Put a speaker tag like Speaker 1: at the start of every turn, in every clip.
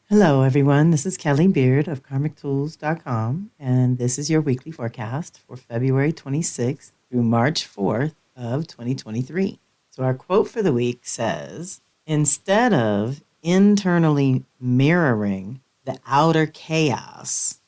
Speaker 1: Hello, everyone. This is Kelly Beard of KarmicTools.com, and this is your weekly forecast for February 26th through March 4th of 2023. So our quote for the week says, instead of internally mirroring the outer chaos,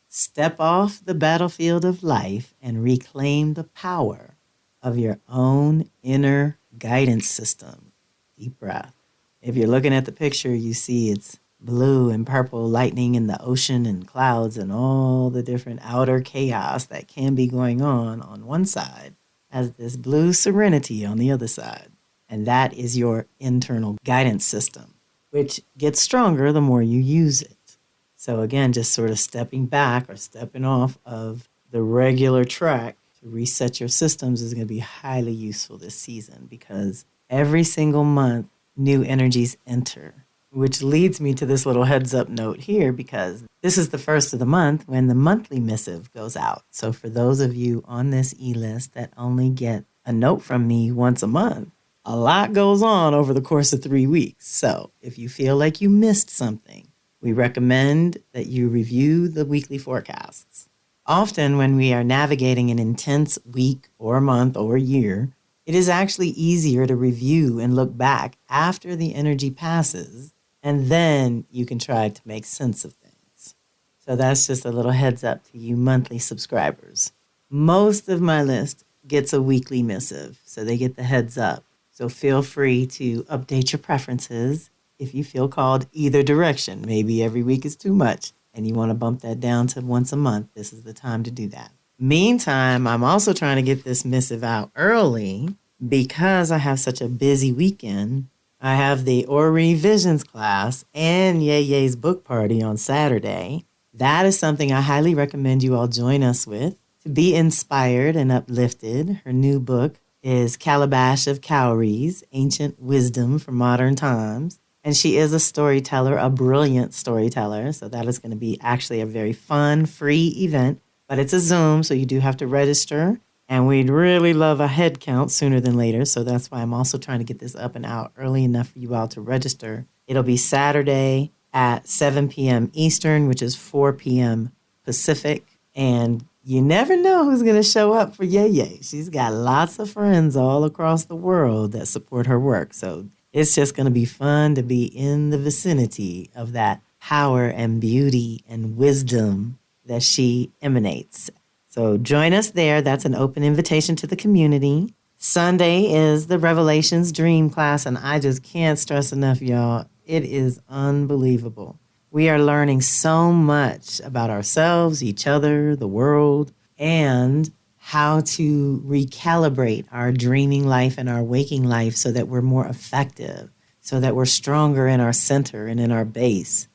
Speaker 1: step off the battlefield of life and reclaim the power of your own inner guidance system. Deep breath. If you're looking at the picture, you see it's blue and purple lightning in the ocean and clouds and all the different outer chaos that can be going on one side, as this blue serenity on the other side. And that is your internal guidance system, which gets stronger the more you use it. So again, just sort of stepping back or stepping off of the regular track to reset your systems is going to be highly useful this season, because every single month new energies enter. Which leads me to this little heads up note here, because this is the first of the month when the monthly missive goes out. So for those of you on this e-list that only get a note from me once a month, a lot goes on over the course of 3 weeks. So if you feel like you missed something, we recommend that you review the weekly forecasts. Often when we are navigating an intense week or month or year, it is actually easier to review and look back after the energy passes, and then you can try to make sense of things. So that's just a little heads up to you monthly subscribers. Most of my list gets a weekly missive, so they get the heads up. So feel free to update your preferences if you feel called either direction. Maybe every week is too much and you want to bump that down to once a month. This is the time to do that. Meantime, I'm also trying to get this missive out early because I have such a busy weekend. I have the Ori Visions class and Ye's book party on Saturday. That is something I highly recommend you all join us with to be inspired and uplifted. Her new book is Calabash of Cowries, Ancient Wisdom for Modern Times. And she is a storyteller, a brilliant storyteller. So that is going to be actually a very fun, free event. But it's a Zoom, so you do have to register. And we'd really love a head count sooner than later. So that's why I'm also trying to get this up and out early enough for you all to register. It'll be Saturday at 7 p.m. Eastern, which is 4 p.m. Pacific. And you never know who's going to show up for Ye. She's got lots of friends all across the world that support her work. So it's just going to be fun to be in the vicinity of that power and beauty and wisdom that she emanates. So join us there. That's an open invitation to the community. Sunday is the Revelations Dream class, and I just can't stress enough, y'all. It is unbelievable. We are learning so much about ourselves, each other, the world, and how to recalibrate our dreaming life and our waking life so that we're more effective, so that we're stronger in our center and in our base.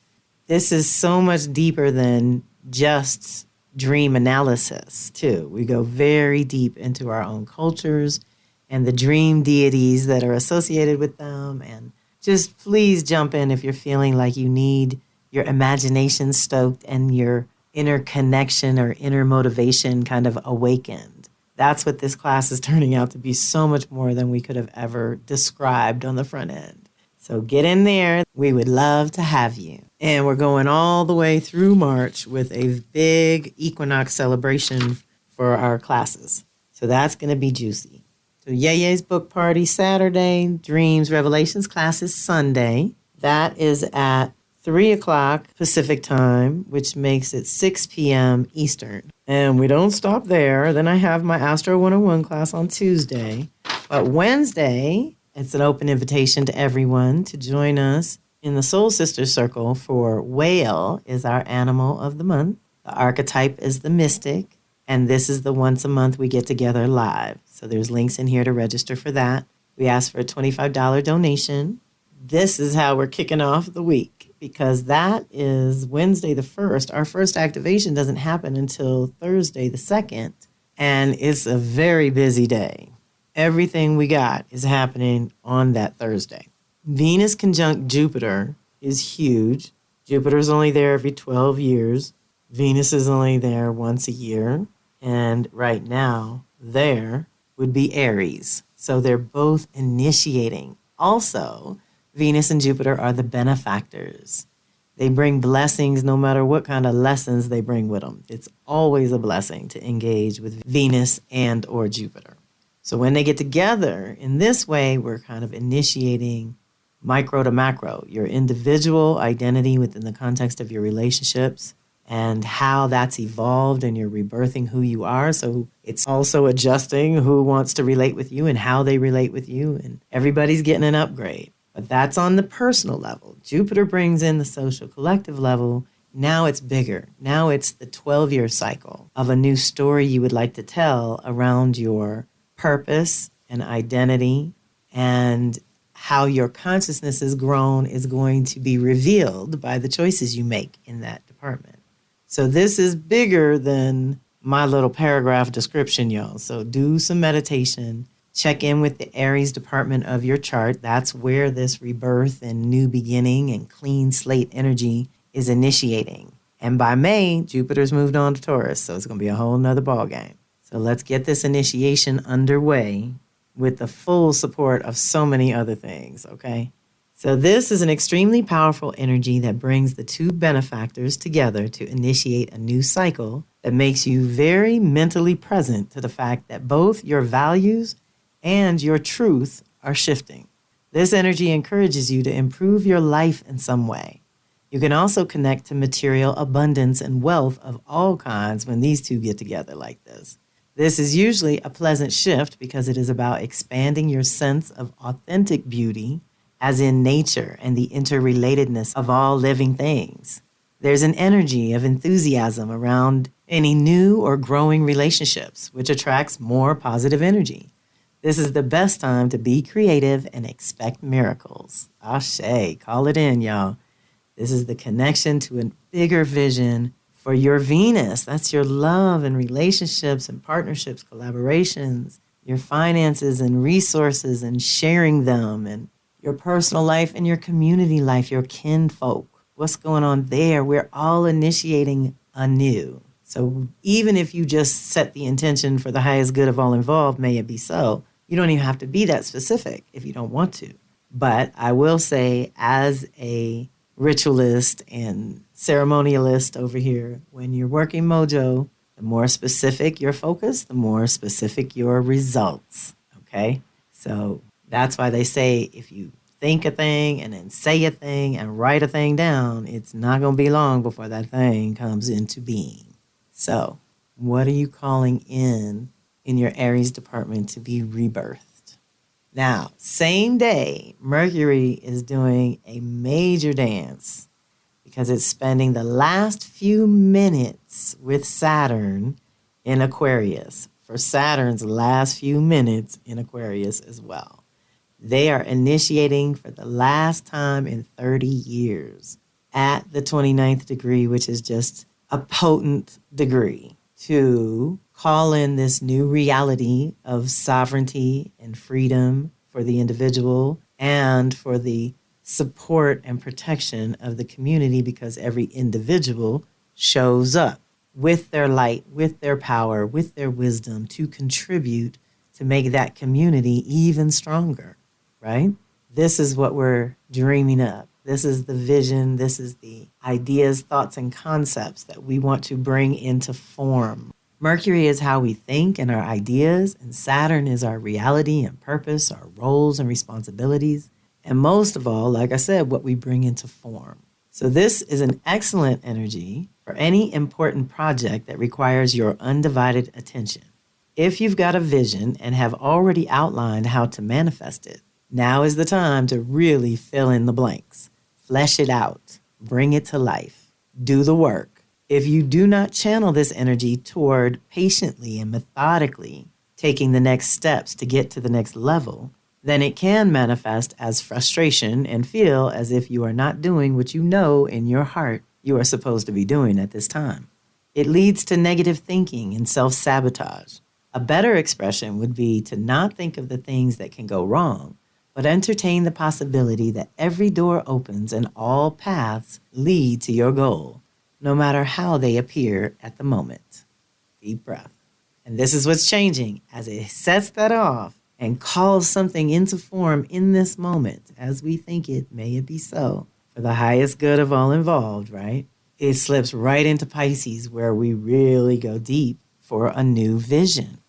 Speaker 1: This is so much deeper than just dream analysis, too. We go very deep into our own cultures and the dream deities that are associated with them. And just please jump in if you're feeling like you need your imagination stoked and your inner connection or inner motivation kind of awakened. That's what this class is turning out to be, so much more than we could have ever described on the front end. So get in there. We would love to have you. And we're going all the way through March with a big equinox celebration for our classes. So that's going to be juicy. So Ye's book party Saturday, Dreams, Revelations classes Sunday. That is at 3 o'clock Pacific time, which makes it 6 p.m. Eastern. And we don't stop there. Then I have my Astro 101 class on Tuesday. But Wednesday, it's an open invitation to everyone to join us in the Soul Sisters Circle for Whale is our animal of the month. The archetype is the mystic. And this is the once a month we get together live. So there's links in here to register for that. We ask for a $25 donation. This is how we're kicking off the week, because that is Wednesday the 1st. Our first activation doesn't happen until Thursday the 2nd. And it's a very busy day. Everything we got is happening on that Thursday. Venus conjunct Jupiter is huge. Jupiter's only there every 12 years. Venus is only there once a year. And right now, there would be Aries. So they're both initiating. Also, Venus and Jupiter are the benefactors. They bring blessings no matter what kind of lessons they bring with them. It's always a blessing to engage with Venus and or Jupiter. So when they get together in this way, we're kind of initiating micro to macro, your individual identity within the context of your relationships and how that's evolved and you're rebirthing who you are. So it's also adjusting who wants to relate with you and how they relate with you. And everybody's getting an upgrade. But that's on the personal level. Jupiter brings in the social collective level. Now it's bigger. Now it's the 12-year cycle of a new story you would like to tell around your purpose and identity, and how your consciousness is grown is going to be revealed by the choices you make in that department. So this is bigger than my little paragraph description, y'all. So do some meditation. Check in with the Aries department of your chart. That's where this rebirth and new beginning and clean slate energy is initiating. And by May, Jupiter's moved on to Taurus, so it's going to be a whole nother ballgame. So let's get this initiation underway with the full support of so many other things, okay? So this is an extremely powerful energy that brings the two benefactors together to initiate a new cycle that makes you very mentally present to the fact that both your values and your truth are shifting. This energy encourages you to improve your life in some way. You can also connect to material abundance and wealth of all kinds when these two get together like this. This is usually a pleasant shift because it is about expanding your sense of authentic beauty, as in nature and the interrelatedness of all living things. There's an energy of enthusiasm around any new or growing relationships, which attracts more positive energy. This is the best time to be creative and expect miracles. Ashe, call it in, y'all. This is the connection to a bigger vision for your Venus. That's your love and relationships and partnerships, collaborations, your finances and resources and sharing them, and your personal life and your community life, your kinfolk. What's going on there? We're all initiating anew. So even if you just set the intention for the highest good of all involved, may it be so, you don't even have to be that specific if you don't want to. But I will say, as a ritualist and ceremonialist over here, when you're working mojo, the more specific your focus, the more specific your results, okay? So that's why they say if you think a thing and then say a thing and write a thing down, it's not going to be long before that thing comes into being. So what are you calling in your Aries department to be rebirthed? Now, same day, Mercury is doing a major dance because it's spending the last few minutes with Saturn in Aquarius. For Saturn's last few minutes in Aquarius as well. They are initiating for the last time in 30 years at the 29th degree, which is just a potent degree, to call in this new reality of sovereignty and freedom for the individual and for the support and protection of the community, because every individual shows up with their light, with their power, with their wisdom to contribute to make that community even stronger, right? This is what we're dreaming up. This is the vision. This is the ideas, thoughts, and concepts that we want to bring into form. Mercury is how we think and our ideas, and Saturn is our reality and purpose, our roles and responsibilities, and most of all, like I said, what we bring into form. So this is an excellent energy for any important project that requires your undivided attention. If you've got a vision and have already outlined how to manifest it, now is the time to really fill in the blanks. Flesh it out. Bring it to life. Do the work. If you do not channel this energy toward patiently and methodically taking the next steps to get to the next level, then it can manifest as frustration and feel as if you are not doing what you know in your heart you are supposed to be doing at this time. It leads to negative thinking and self-sabotage. A better expression would be to not think of the things that can go wrong, but entertain the possibility that every door opens and all paths lead to your goal, no matter how they appear at the moment. Deep breath. And this is what's changing as it sets that off and calls something into form in this moment. As we think it, may it be so. for the highest good of all involved, right? It slips right into Pisces where we really go deep for a new vision.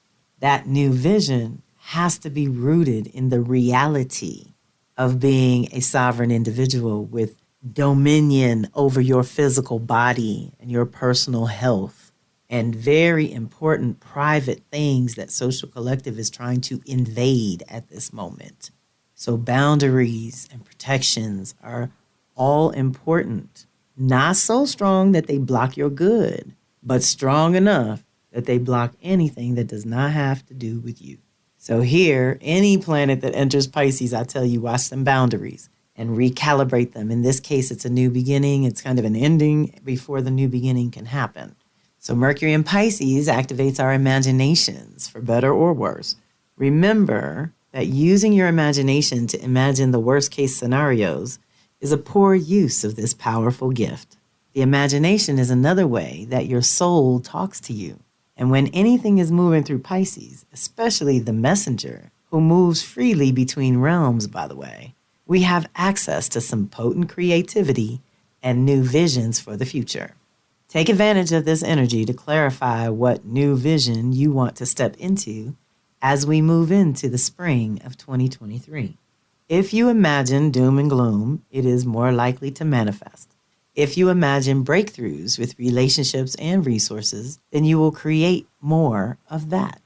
Speaker 1: That new vision has to be rooted in the reality of being a sovereign individual with dominion over your physical body and your personal health and very important private things that social collective is trying to invade at this moment. So boundaries and protections are all important. Not so strong that they block your good, but strong enough that they block anything that does not have to do with you. So here, any planet that enters Pisces, I tell you, watch them boundaries and recalibrate them. In this case, it's a new beginning. It's kind of an ending before the new beginning can happen. So Mercury in Pisces activates our imaginations, for better or worse. Remember that using your imagination to imagine the worst case scenarios is a poor use of this powerful gift. The imagination is another way that your soul talks to you. And when anything is moving through Pisces, especially the messenger, who moves freely between realms, by the way, we have access to some potent creativity and new visions for the future. Take advantage of this energy to clarify what new vision you want to step into as we move into the spring of 2023. If you imagine doom and gloom, it is more likely to manifest. If you imagine breakthroughs with relationships and resources, then you will create more of that.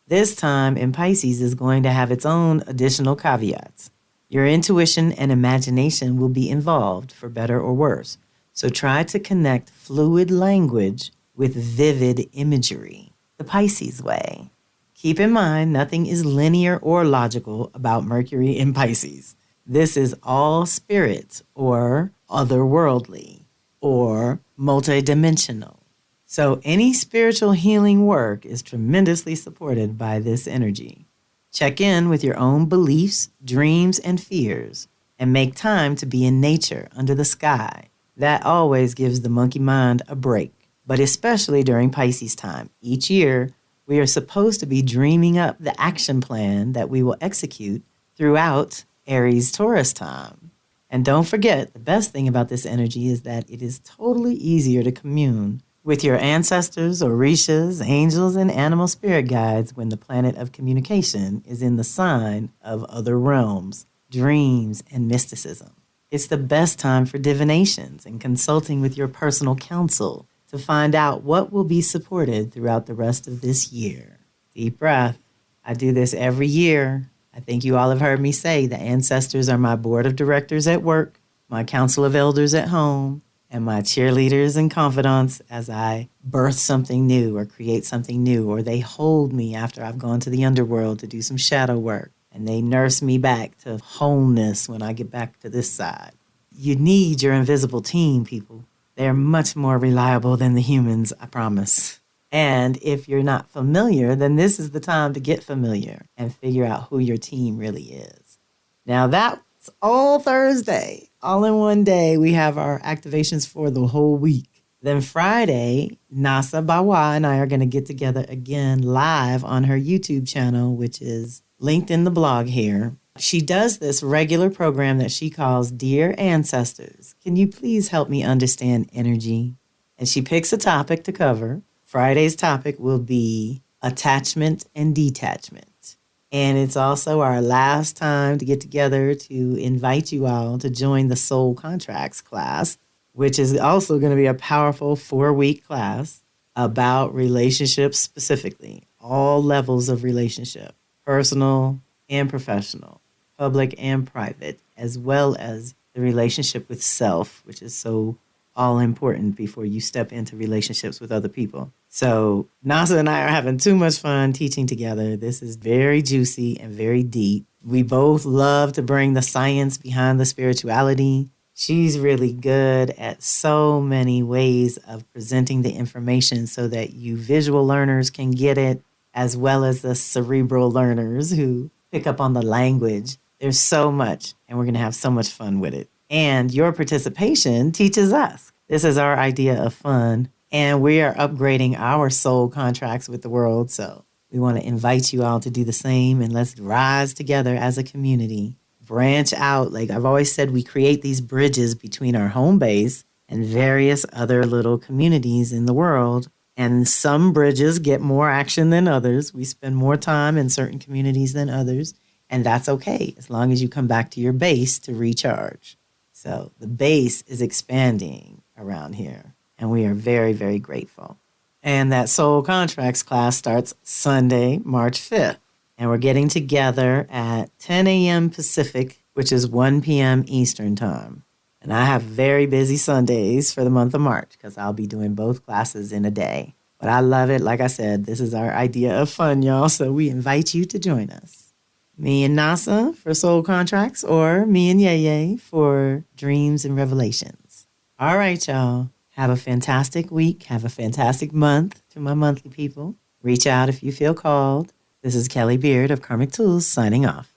Speaker 1: This time in Pisces is going to have its own additional caveats. Your intuition and imagination will be involved, for better or worse. So try to connect fluid language with vivid imagery, the Pisces way. Keep in mind, nothing is linear or logical about Mercury in Pisces. This is all spirit or otherworldly or multidimensional. So any spiritual healing work is tremendously supported by this energy. Check in with your own beliefs, dreams, and fears, and make time to be in nature under the sky. That always gives the monkey mind a break, but especially during Pisces time. Each year, we are supposed to be dreaming up the action plan that we will execute throughout Aries-Taurus time. And don't forget, the best thing about this energy is that it is totally easier to commune with your ancestors, orishas, angels, and animal spirit guides when the planet of communication is in the sign of other realms, dreams, and mysticism. It's the best time for divinations and consulting with your personal counsel to find out what will be supported throughout the rest of this year. Deep breath. I do this every year. I think you all have heard me say the ancestors are my board of directors at work, my council of elders at home, and my cheerleaders and confidants as I birth something new or create something new, or they hold me after I've gone to the underworld to do some shadow work, and they nurse me back to wholeness when I get back to this side. You need your invisible team, people. They're much more reliable than the humans, I promise. And if you're not familiar, then this is the time to get familiar and figure out who your team really is. Now that's all Thursday. All in one day, we have our activations for the whole week. Then Friday, Nasa Bawa and I are going to get together again live on her YouTube channel, which is linked in the blog here. She does this regular program that she calls Dear Ancestors. Can you please help me understand energy? And she picks a topic to cover. Friday's topic will be attachment and detachment. And it's also our last time to get together to invite you all to join the Soul Contracts class, which is also going to be a powerful 4-week class about relationships specifically, all levels of relationship, personal and professional, public and private, as well as the relationship with self, which is so all important before you step into relationships with other people. So Nasa and I are having too much fun teaching together. This is very juicy and very deep. We both love to bring the science behind the spirituality. She's really good at so many ways of presenting the information so that you visual learners can get it, as well as the cerebral learners who pick up on the language. There's so much, and we're going to have so much fun with it. And your participation teaches us. This is our idea of fun, and we are upgrading our soul contracts with the world. So we want to invite you all to do the same, and let's rise together as a community, branch out. Like I've always said, we create these bridges between our home base and various other little communities in the world. And some bridges get more action than others. We spend more time in certain communities than others. And that's okay, as long as you come back to your base to recharge. So the base is expanding around here. And we are very, very grateful. And that Soul Contracts class starts Sunday, March 5th. And we're getting together at 10 a.m. Pacific, which is 1 p.m. Eastern time. And I have very busy Sundays for the month of March because I'll be doing both classes in a day. But I love it. Like I said, this is our idea of fun, y'all. So we invite you to join us. Me and NASA for Soul Contracts, or me and Yeye for Dreams and Revelations. All right, y'all. Have a fantastic week. Have a fantastic month to my monthly people. Reach out if you feel called. This is Kelly Beard of Karmic Tools signing off.